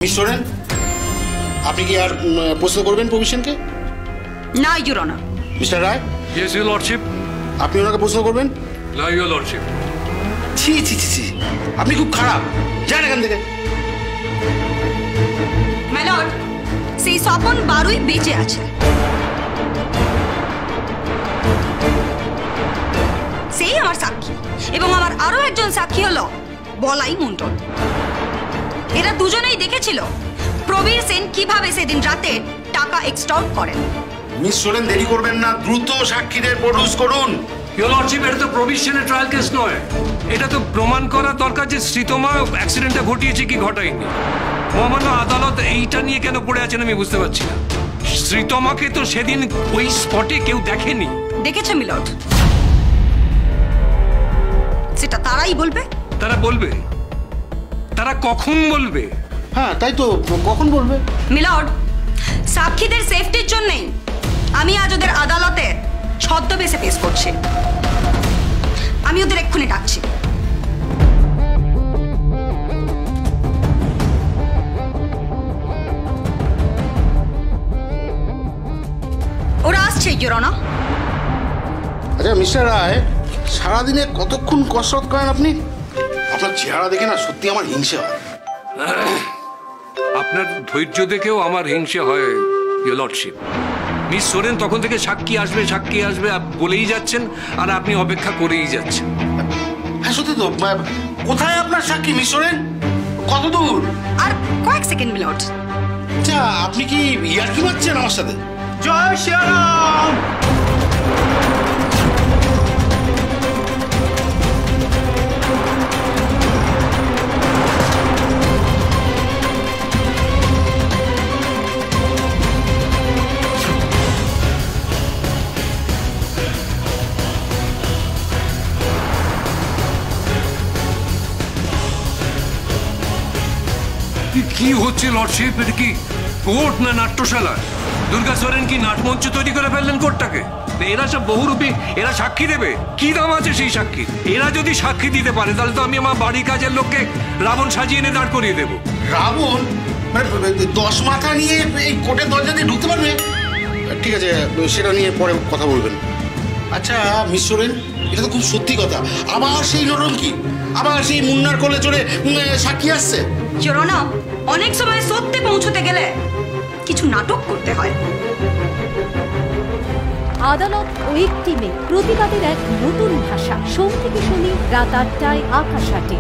Miss Soren, আপনি কি আর প্রশ্ন করবেন প্রভিশনকে? না your honour. Mister Roy? Yes your lordship. আপনি ওনাকে প্রশ্ন করবেন? না ইউর লর্ডশিপ। ছি ছি ছি ছি, আপনি খুব খারাপ, যান এখান থেকে। মাই লর্ড, সেই স্বপন বারুই বেঁচে আছে। সেই আমার সাক্ষী, এবং আমার আরো একজন সাক্ষী হলো বলাই মন্ডল। এরা দুজনেই দেখেছিল প্রবীর সেন কিভাবে সেদিন রাতে টাকা এক্সটর্ট করেন। মিস সোরেন, দেরি করবেন না, দ্রুত সাক্ষীদের প্রডিউস করুন। ইউর লর্ডশিপ, এটা তো প্রভিশনের ট্রায়াল কেস নয়। এটা তো প্রমাণ করা দরকার যে শ্রীতমা অ্যাক্সিডেন্টটা ঘটিয়েছে কি ঘটায়নি। মহামান্য আদালত এইটা নিয়ে কেন পড়ে আছেন আমি বুঝতে পারছি না। শ্রীতমাকে তো সেদিন ওই স্পটে কেউ দেখেনি। দেখেছে মিলর্ড, সেটা তারাই বলবে। তারা বলবে? তারা কখন বলবে? হ্যাঁ তাই তো, কখন বলবে? মিলর্ড, সাক্ষীদের সেফটির জন্যই আমি আজ ওদের আদালতে ছদ্মবেশে পেশ করছি। আমি ওদের এক্ষুনি ডাকছি। ওরা আসছে ইউর অনার। আচ্ছা মিস্টার রায়, সারাদিনে কতক্ষণ কসরত করেন আপনি? আপনার চেহারা দেখে না সত্যি আমার হিংসে হয়। আপনার ধৈর্য দেখেও আমার হিংসে হয় ইউর লর্ডশিপ। মিস সোরেন তখন থেকে সাক্ষী আসবে সাক্ষী আসবে বলেই যাচ্ছেন, আর আপনি অপেক্ষা করেই যাচ্ছেন। হ্যাঁ সত্যি তো। কোথায় আপনার সাক্ষী মিস সোরেন? কত দূর? আর কয়েক সেকেন্ড মিলর্ড। আচ্ছা, আপনি কি ইয়ার্কি মারছেন আমার সাথে? জয় শ্রীরাম। কি হচ্ছে লর্ডশিপ? এটা কি কোর্ট না নাট্যশালা? দুর্গা সোরেন কি নাটমঞ্চ তৈরি করে ফেললেন কোর্টটাকে? এরা সব বহুরূপী, এরা সাক্ষী দেবে। কি দাম আছে সেই সাক্ষী? এরা যদি সাক্ষী দিতে পারে তাহলে তো আমি আমার বাড়ি কাজের লোককে রাবণ সাজিয়ে এনে দাঁড় করিয়ে দেবো। রাবণ? মানে 10 মাথা নিয়ে এই কোর্টের দরজা দিয়ে ঢুকতে পারবে? ঠিক আছে, সেটা নিয়ে পরে কথা বলবেন। আচ্ছা মিস সোরেন, এটা তো খুব সত্যি কথা। আবার সেই নরঙ্কি, আবার সেই মুন্নার কোলে চড়ে সাক্ষী আসছে। ইউর অনার, অনেক সময় সত্যি পৌঁছতে গেলে কিছু নাটক করতে হয়। আদালত ও একটি মেয়ে, প্রতিবাদের এক নতুন ভাষা। সোম থেকে শনি রাত 8টায় আকাশ আটে।